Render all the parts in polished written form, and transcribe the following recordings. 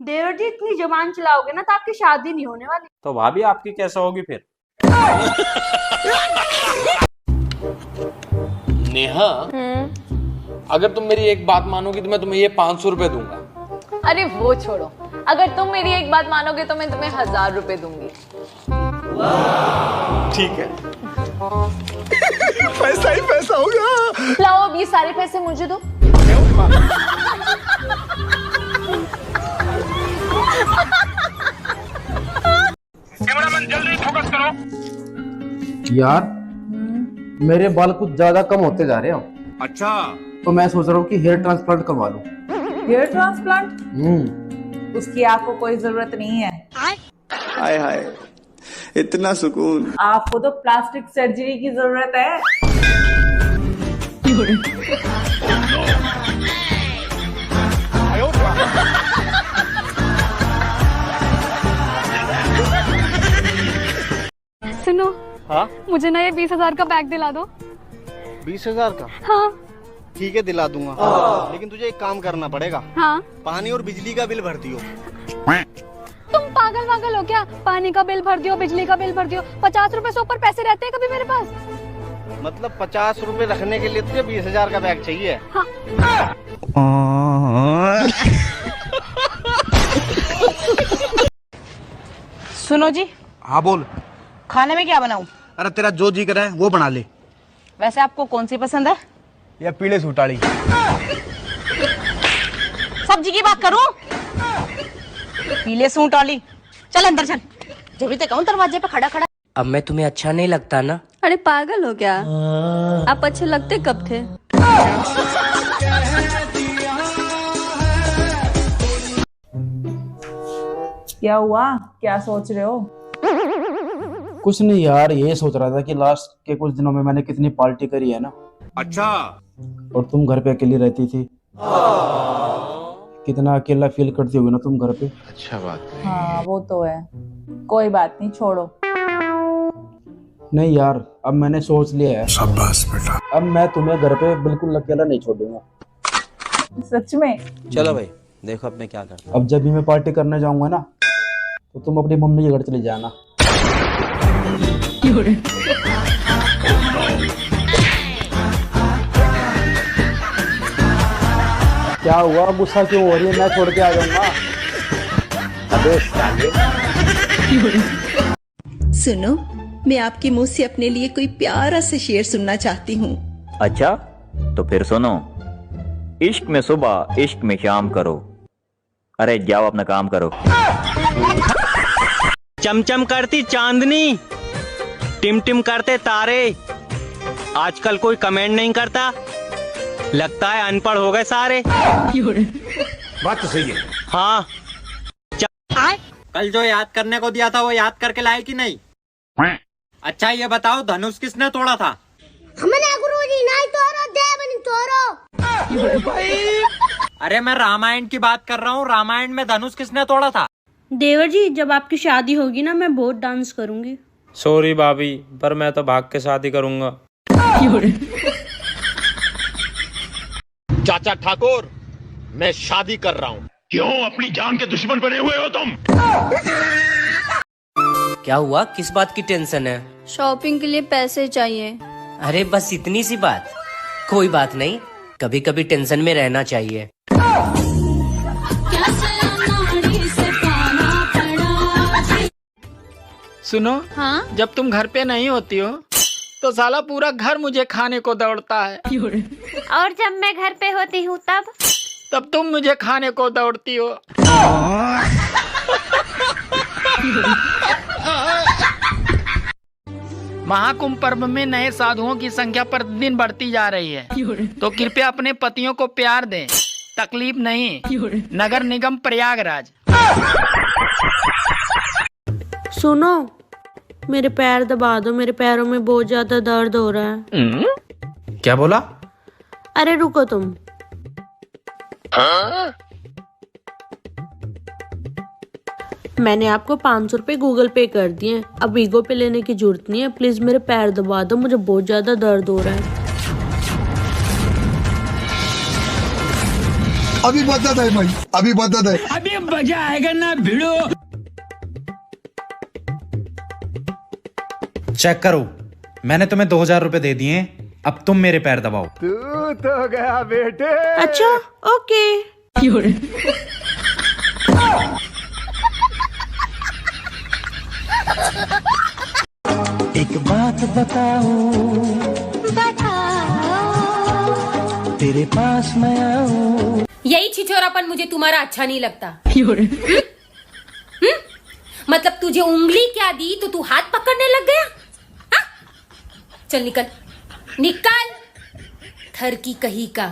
देवर जी इतनी जुबान चलाओगे ना तो आपकी शादी नहीं होने वाली। तो भाभी आपकी कैसे होगी फिर? नेहा, अगर तुम मेरी एक बात मानोगी तो मैं तुम्हें ये 500 रुपए दूंगा। अरे वो छोड़ो, अगर तुम मेरी एक बात मानोगे तो मैं तुम्हें 1000 रुपए दूंगी। ठीक है। पैसा ही पैसा होगा। लाओ अब ये सारे पैसे मुझे दो। कैमरामैन जल्दी फोकस करो। यार मेरे बाल कुछ ज्यादा कम होते जा रहे हो। अच्छा, तो मैं सोच रहा हूँ कि हेयर ट्रांसप्लांट करवा लूं। Hair transplant? उसकी आपको कोई जरूरत नहीं है। हाय हाय, इतना सुकून। आपको तो प्लास्टिक सर्जरी की जरूरत है। सुनो, हाँ, मुझे ना ये 20,000 का बैग दिला दो। 20,000 का? हाँ ठीक है, दिला दूंगा। लेकिन तुझे एक काम करना पड़ेगा। हाँ। पानी और बिजली का बिल भर दियो। तुम पागल वागल हो क्या? पानी का बिल भर दियो, बिजली का बिल भर दियो। 50 रुपए से ऊपर पैसे रहते हैं कभी मेरे पास? मतलब 50 रुपए रखने के लिए तुझे 20,000 का बैग चाहिए? हाँ। सुनो जी। हाँ बोल। खाने में क्या बनाऊं? अरे तेरा जो जी करे वो बना ले। वैसे आपको कौन सी पसंद है? या पीले सूटाड़ी। सब्जी की बात करूं? पीले सूट वाली। चल अंदर चल। जब भी कहूं दरवाजे पे खड़ा खड़ा। अब मैं तुम्हें अच्छा नहीं लगता ना? अरे पागल हो क्या? आप अच्छे लगते कब थे? क्या हुआ? क्या सोच रहे हो? कुछ नहीं यार, ये सोच रहा था कि लास्ट के कुछ दिनों में मैंने कितनी पार्टी करी है ना। अच्छा। और तुम घर पे अकेली रहती थी। कितना अकेला फील करती होगी ना तुम घर पे। अच्छा बात है। हाँ वो तो है। कोई बात नहीं, छोड़ो। नहीं यार, अब मैंने सोच लिया है। शाबाश बेटा। अब मैं तुम्हें घर पे बिल्कुल अकेला नहीं छोड़ूंगा। सच में? चलो भाई, देखो अब मैं क्या करता अब जब भी मैं पार्टी करने जाऊंगा ना तो तुम अपनी मम्मी के घर चले जाना। क्या हुआ, गुस्सा क्यों हो रही है? मैं छोड़ के आ जाऊंगा। अबे साले। सुनो, मैं आपके मुंह से अपने लिए कोई प्यारा सा शेर सुनना चाहती हूँ। अच्छा, तो फिर सुनो। इश्क में सुबह, इश्क में शाम करो। अरे जाओ अपना काम करो। चमचम करती चांदनी, टिम करते तारे। आजकल कोई कमेंट नहीं करता, लगता है अनपढ़ हो गए सारे। बात तो सही है। हाँ। कल जो याद करने को दिया था वो याद करके लाए कि नहीं? अच्छा ये बताओ, धनुष किसने तोड़ा था? हमने गुरुजी नहीं तोड़ो, देव नहीं तोड़ो। अरे मैं रामायण की बात कर रहा हूँ। रामायण में धनुष किसने तोड़ा था? देवर जी, जब आपकी शादी होगी ना मैं बहुत डांस करूंगी। सॉरी भाभी, पर मैं तो भाग के शादी करूंगा। चाचा ठाकुर, मैं शादी कर रहा हूँ। क्यों अपनी जान के दुश्मन बने हुए हो तुम? क्या हुआ, किस बात की टेंशन है? शॉपिंग के लिए पैसे चाहिए। अरे बस इतनी सी बात। कोई बात नहीं, कभी कभी टेंशन में रहना चाहिए। सुनो। हाँ? जब तुम घर पे नहीं होती हो तो साला पूरा घर मुझे खाने को दौड़ता है। और जब मैं घर पे होती हूँ तब तुम मुझे खाने को दौड़ती हो। महाकुंभ पर्व में नए साधुओं की संख्या प्रतिदिन बढ़ती जा रही है, तो कृपया अपने पतियों को प्यार दें, तकलीफ नहीं। नगर निगम प्रयागराज। सुनो, मेरे पैर दबा दो, मेरे पैरों में बहुत ज्यादा दर्द हो रहा है। क्या बोला? अरे रुको तुम। मैंने आपको 500 रुपए गूगल पे कर दिए। अब वीगो पे लेने की जरूरत नहीं है। प्लीज मेरे पैर दबा दो, मुझे बहुत ज्यादा दर्द हो रहा है। अभी बदत है भाई, अभी बदत है। अभी मजा आएगा ना भिड़ो। चेक करो, मैंने तुम्हें 2000 रुपए दे दिए, अब तुम मेरे पैर दबाओ। तू तो गया बेटे। अच्छा ओके। एक बात बताऊं, तेरे पास मैं आऊं। यही छिछोरापन मुझे तुम्हारा अच्छा नहीं लगता। मतलब तुझे उंगली क्या दी तो तू हाथ पकड़ने लग गया? हा? चल निकल निकल, थर की कही का।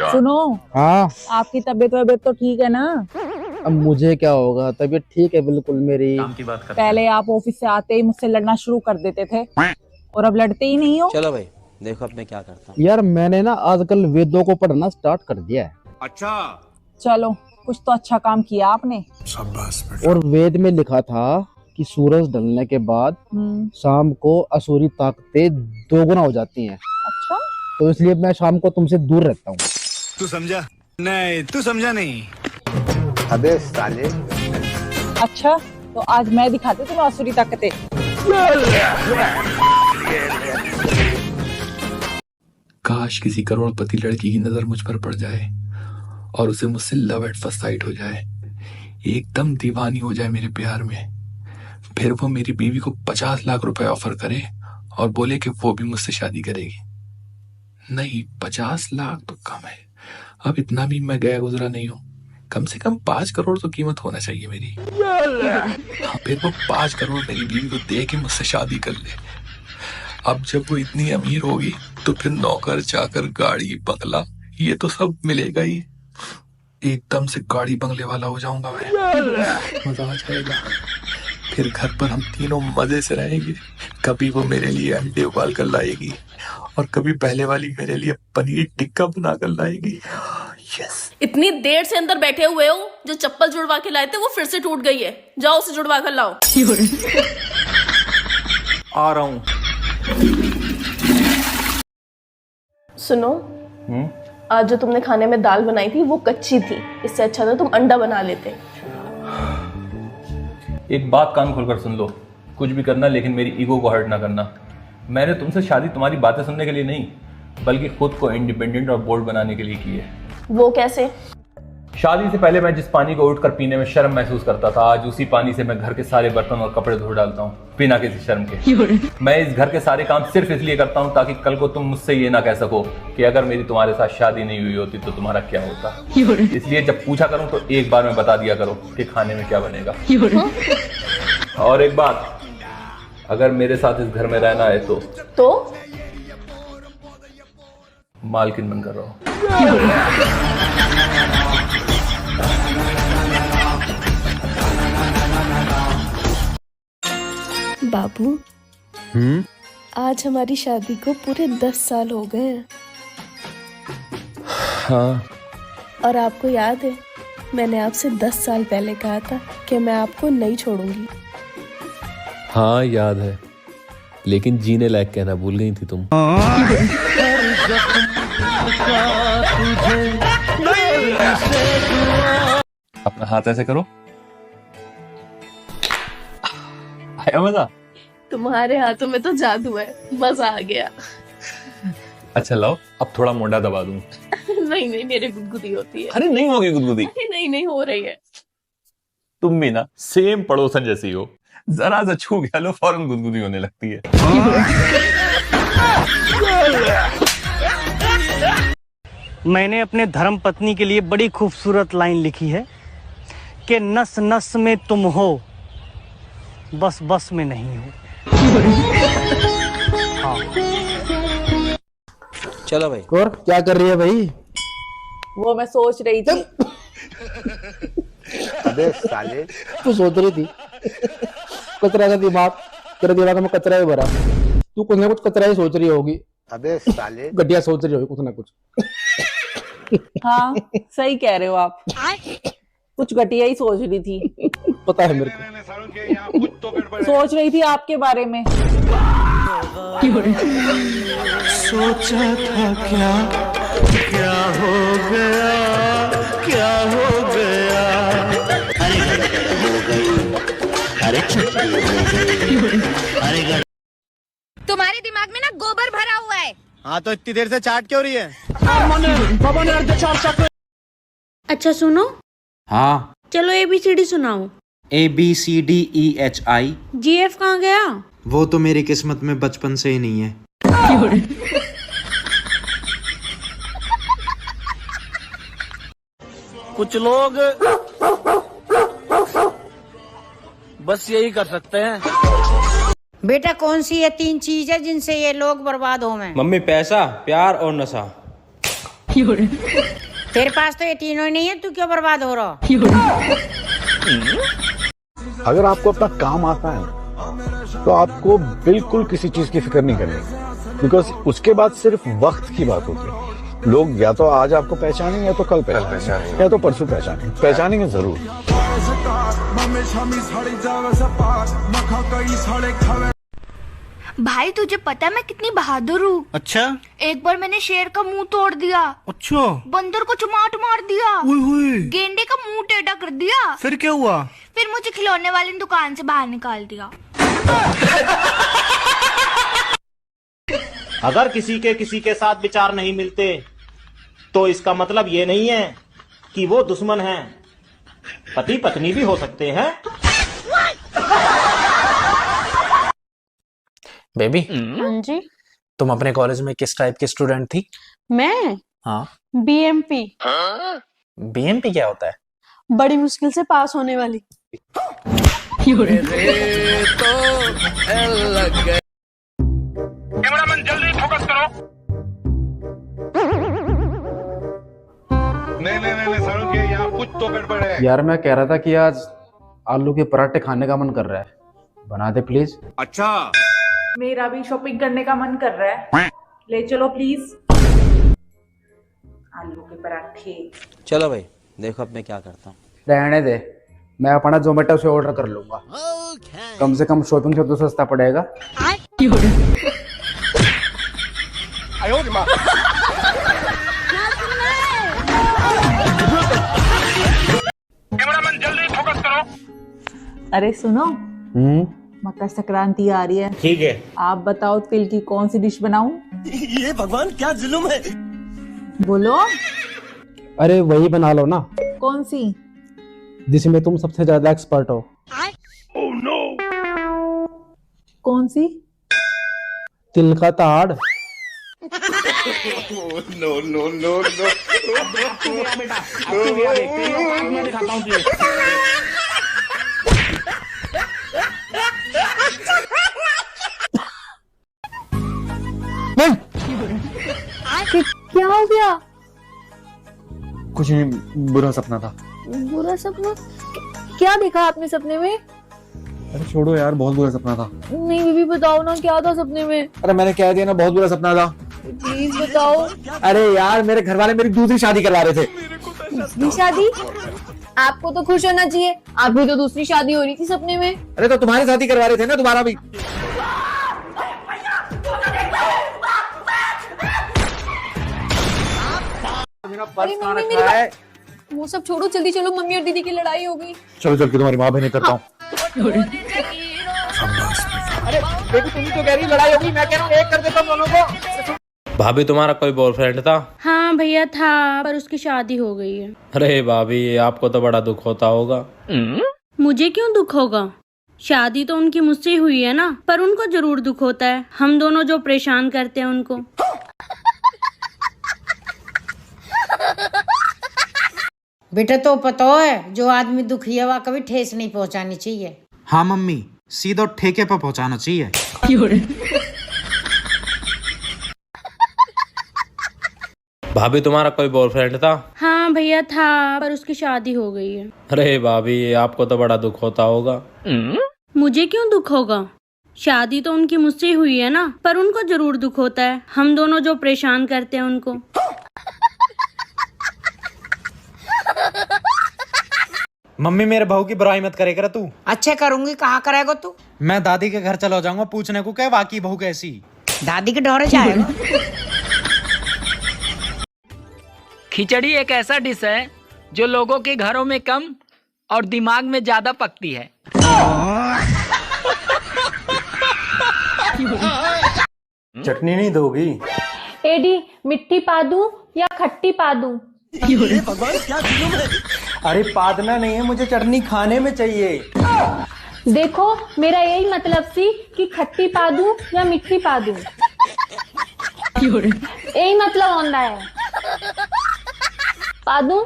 सुनो, हाँ आपकी तबीयत तो ठीक है ना? अब मुझे क्या होगा, तबीयत ठीक है बिल्कुल मेरी। पहले आप ऑफिस से आते ही मुझसे लड़ना शुरू कर देते थे और अब लड़ते ही नहीं हो। चलो भाई देखो अब मैं क्या करता हूँ। यार मैंने ना आजकल वेदों को पढ़ना स्टार्ट कर दिया है। अच्छा चलो कुछ तो अच्छा काम किया आपने। और वेद में लिखा था कि सूरज ढलने के बाद शाम को असुरी ताकतें दोगुना हो जाती हैं। अच्छा, तो इसलिए मैं शाम को तुमसे दूर रहता हूँ। तू समझा? नहीं तू समझा नहीं। अबे साले। अच्छा तो आज मैं दिखाती तुम्हें आसुरी ताकतें। काश किसी करोड़पति लड़की की नजर मुझ पर पड़ जाए और उसे मुझसे लव एट फर्स्ट साइट हो जाए, एकदम दीवानी हो जाए मेरे प्यार में। फिर वो मेरी बीवी को 50 लाख रुपए ऑफर करे और बोले कि वो भी मुझसे शादी करेगी। नहीं, 50 लाख तो कम है, अब इतना भी मैं गया गुजरा नहीं हूं। कम से कम 5 करोड़ तो कीमत होना चाहिए मेरी। हाँ, फिर वो 5 करोड़ मेरी बीवी को दे के मुझसे शादी कर ले। अब जब वो इतनी अमीर होगी तो फिर नौकर चाकर गाड़ी बंगला ये तो सब मिलेगा ही। एकदम से गाड़ी बंगले वाला हो जाऊंगा मैं, मजा आ जाएगा। फिर घर पर हम तीनों मजे से रहेंगे। कभी वो मेरे लिए अंडे उबाल कर लाएगी और कभी पहले वाली मेरे लिए पनीर टिक्का बना कर लाएगी। यस। इतनी देर से अंदर बैठे हुए हो, जो चप्पल जुड़वा के लाए थे वो फिर से टूट गई है, जाओ उसे जुड़वा कर लाओ। आ रहा हूँ। सुनो, आज जो तुमने खाने में दाल बनाई थी वो कच्ची थी, इससे अच्छा था तुम अंडा बना लेते। एक बात कान खोलकर सुन लो, कुछ भी करना लेकिन मेरी ईगो को हर्ट ना करना। मैंने तुमसे शादी तुम्हारी बातें सुनने के लिए नहीं, बल्कि खुद को इंडिपेंडेंट और बोल्ड बनाने के लिए की है। वो कैसे? शादी से पहले मैं जिस पानी को उठकर पीने में शर्म महसूस करता था, आज उसी पानी से मैं घर के सारे बर्तन और कपड़े धो डालता हूँ बिना किसी शर्म के। मैं इस घर के सारे काम सिर्फ इसलिए करता हूँ ताकि कल को तुम मुझसे ये ना कह सको कि अगर मेरी तुम्हारे साथ शादी नहीं हुई होती तो तुम्हारा क्या होता। इसलिए जब पूछा करूँ तो एक बार में बता दिया करो कि खाने में क्या बनेगा। और एक बात, अगर मेरे साथ इस घर में रहना है तो मालकिन बनकर रहो। बाबू, आज हमारी शादी को पूरे 10 साल हो गए हैं। हाँ। और आपको याद है, मैंने आपसे 10 साल पहले कहा था कि मैं आपको नहीं छोड़ूंगी। हाँ याद है, लेकिन जीने लायक कहना भूल गई थी तुम। अपना हाथ ऐसे करो। आया मजा? तुम्हारे हाथों में तो जादू है, मजा आ गया। अच्छा लाओ, अब थोड़ा मोंडा दबा दूं। नहीं नहीं, मेरे गुदगुदी होती है। अरे नहीं होगी गुदगुदी। नहीं नहीं हो रही है। तुम भी ना सेम पड़ोसन जैसी हो, जरा सा छू गया लो फौरन गुदगुदी होने लगती है। मैंने अपने धर्म पत्नी के लिए बड़ी खूबसूरत लाइन लिखी है कि नस नस में तुम हो, बस बस में नहीं हो। हाँ। चलो भाई। और क्या कर रही है भाई? वो मैं सोच रही थी। अबे साले। तू सोच रही थी? कचरा का दिमाग, तेरे दिमाग में कचरा ही भरा। तू कुछ ना कुछ कचरा ही सोच रही होगी। अबे साले। घटिया सोच रही होगी कुछ ना कुछ। हाँ सही कह रहे हो आप। कुछ घटिया ही सोच रही थी। पता है मेरे को। सोच रही थी आपके बारे में। सोचा था क्या क्या हो गया क्या हो गया अरे हो गई अरे अरे तुम्हारे दिमाग में ना गोबर भरा हुआ है। हाँ तो इतनी देर से चाट क्यों रही है? अच्छा सुनो, हाँ। चलो ABCD सुनाओ। ABCDEHI। GF कहाँ गया? वो तो मेरी किस्मत में बचपन से ही नहीं है। कुछ लोग बस यही कर सकते हैं। बेटा कौन सी ये 3 चीज है जिनसे ये लोग बर्बाद हो में? मम्मी पैसा, प्यार और नशा। तेरे पास तो ये तीनों ही नहीं है, तू क्यों बर्बाद हो रहा? अगर आपको अपना काम आता है तो आपको बिल्कुल किसी चीज की फिक्र नहीं करनी, बिकॉज उसके बाद सिर्फ वक्त की बात होती है। लोग या तो आज आपको पहचानेंगे या तो कल पहचानेंगे या तो परसों पहचानेंगे जरूर। भाई तुझे पता है मैं कितनी बहादुर हूँ? अच्छा, एक बार मैंने शेर का मुंह तोड़ दिया। अच्छा, बंदर को चमाट मार दिया। गेंडे का मुंह टेढ़ा कर दिया। फिर क्या हुआ? फिर मुझे खिलौने वाली दुकान से बाहर निकाल दिया। अगर किसी के साथ विचार नहीं मिलते तो इसका मतलब ये नहीं है कि वो दुश्मन हैं। पति पत्नी भी हो सकते हैं। बेबी, हाँ जी। तुम अपने कॉलेज में किस टाइप की स्टूडेंट थी? मैं हाँ। BMP। BMP क्या होता है? बड़ी मुश्किल से पास होने वाली। कैमरामैन जल्दी फोकस करो। नहीं सारुण के यहाँ कुछ तो गड़बड़ है। यार मैं कह रहा था कि आज आलू के पराठे खाने का मन कर रहा है, बना दे प्लीज। अच्छा, मेरा भी शॉपिंग करने का मन कर रहा है, ले चलो प्लीज। आलू के पराठे। चलो भाई, देखो अब मैं क्या करता हूँ। रहने दे, मैं अपना जोमेटो से ऑर्डर कर लूंगा। कम से कम शॉपिंग से तो सस्ता पड़ेगा। कैमरामैन जल्दी फोकस करो। अरे सुनो, मकर संक्रांति आ रही है। ठीक है। आप बताओ तिल की कौन सी डिश बनाऊं? ये भगवान क्या जुल्म है। बोलो। अरे वही बना लो ना। कौन सी? जिसमें तुम सबसे ज्यादा एक्सपर्ट हो। Oh no. कौन सी? तिल का ताड़। No no no no. मैं दिखाता हूँ तुझे। क्या हो गया? कुछ नहीं, बुरा सपना था। बुरा सपना? क्या देखा आपने सपने में? अरे छोड़ो यार, बहुत बुरा सपना था। नहीं बीबी बताओ ना, क्या था सपने में? अरे मैंने कह दिया ना, बहुत बुरा सपना था। प्लीज बताओ। अरे यार, मेरे घर वाले मेरी दूसरी शादी करवा रहे थे। दूसरी शादी? आपको तो खुश होना चाहिए, आपकी तो दूसरी शादी हो रही थी सपने में। अरे तो तुम्हारी शादी करवा रहे थे ना, तुम्हारा भी। मेरा पर्स कहाँ रखा है? वो सब छोड़ो, जल्दी चलो, मम्मी और दीदी की लड़ाई हो गई। चलो चल के तुम्हारी माँ बहन करता हूँ। अरे बेबी, तुम तो कह रही लड़ाई होगी, मैं कह रहा हूँ एक कर देता हूँ दोनों को। भाभी तुम्हारा कोई बॉयफ्रेंड था? हाँ भैया था, पर उसकी शादी हो गई है। अरे भाभी, आपको तो बड़ा दुख होता होगा। मुझे क्यों दुख होगा? शादी तो उनकी मुझसे हुई है ना, पर उनको जरूर दुख होता है। हम दोनों जो परेशान करते हैं उनको। बेटा तो पता है, जो आदमी दुखी है वह कभी ठेस नहीं पहुंचानी चाहिए। हाँ मम्मी, सीधा ठेके पर पहुंचाना चाहिए। भाभी तुम्हारा कोई बॉयफ्रेंड था? हाँ भैया था, पर उसकी शादी हो गई है। अरे भाभी, आपको तो बड़ा दुख होता होगा। मुझे क्यों दुख होगा? शादी तो उनकी मुझसे हुई है ना, पर उनको जरूर दुख होता है। हम दोनों जो परेशान करते हैं उनको। मम्मी मेरे बहू की बुराई मत करे कर तू। अच्छे करूंगी, कहाँ करेगा तू? मैं दादी के घर चला जाऊंगा पूछने को क्या वाकई बहू कैसी। दादी के डोरे जाएगा। खिचड़ी एक ऐसा डिश है जो लोगों के घरों में कम और दिमाग में ज्यादा पकती है। चटनी नहीं दोगी? एडी मिट्टी पा दूं या खट्टी पा दूं? भगवान क्या जुल्म है। अरे पादना नहीं है, मुझे चटनी खाने में चाहिए। देखो मेरा यही मतलब सी कि खट्टी पा दूं या मिट्टी पा दूं। यही मतलब होता है। पा दूं?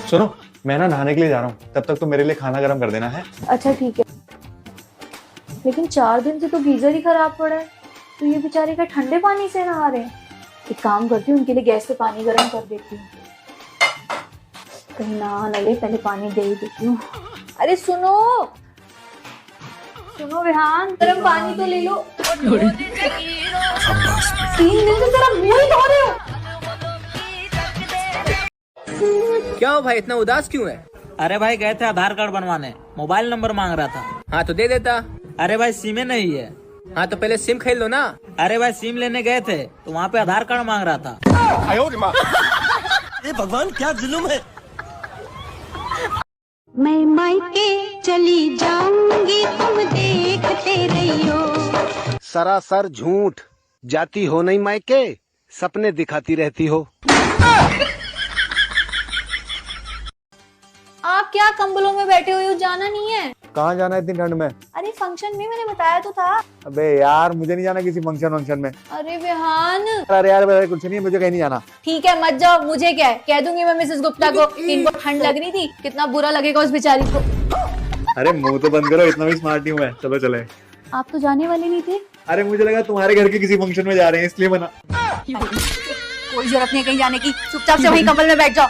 सुनो, मैं ना नहाने के लिए जा रहा हूँ, तब तक तुम मेरे लिए खाना गर्म कर देना है। अच्छा ठीक है, लेकिन 4 दिन से तो गीजर ही खराब पड़ा है, तो ये बेचारे का ठंडे पानी से नहा रहे हैं। एक काम करती हूँ, उनके लिए गैस पे पानी गर्म कर देती हूँ। कहीं नहा न ले, पहले पानी दे ही देती हूँ। अरे सुनो सुनो विहान, गर्म पानी तो ले लो। 3 दिन से तेरा मुंह ही धो रहे हो। क्या हो भाई, इतना उदास क्यों है? अरे भाई गए थे आधार कार्ड बनवाने, मोबाइल नंबर मांग रहा था। हाँ तो दे देता। अरे भाई सिम नहीं है। हाँ तो पहले सिम खरीद लो ना। अरे भाई सिम लेने गए थे तो वहाँ पे आधार कार्ड मांग रहा था। ये भगवान क्या जुल्म है। मैं मायके चली जाऊंगी, तुम देखते रहियो। सरासर झूठ, जाती हो नहीं मायके, सपने दिखाती रहती हो। आप क्या कंबलों में बैठे हुए हो, जाना नहीं है? कहाँ जाना है इतनी ठंड में? अरे फंक्शन में, मैंने बताया तो था। अबे यार, मुझे नहीं जाना किसी फंक्शन में। अरे विहान, अरे यार मेरा कुछ नहीं है, मुझे कहीं नहीं जाना। ठीक है मत जाओ, मुझे क्या है, कह दूंगी मैं मिसेस गुप्ता को। इनको ठंड लग रही थी, कितना बुरा लगेगा उस बेचारी को। अरे मुंह तो बंद करो, इतना भी स्मार्ट नहीं हूँ मैं। चलो चले। आप तो जाने वाले नहीं थे। अरे मुझे लगा तुम्हारे घर के किसी फंक्शन में जा रहे हैं, इसलिए मना। कोई जरूरत नहीं है कहीं जाने की, चुपचाप से वहीं कंबल में बैठ जाओ।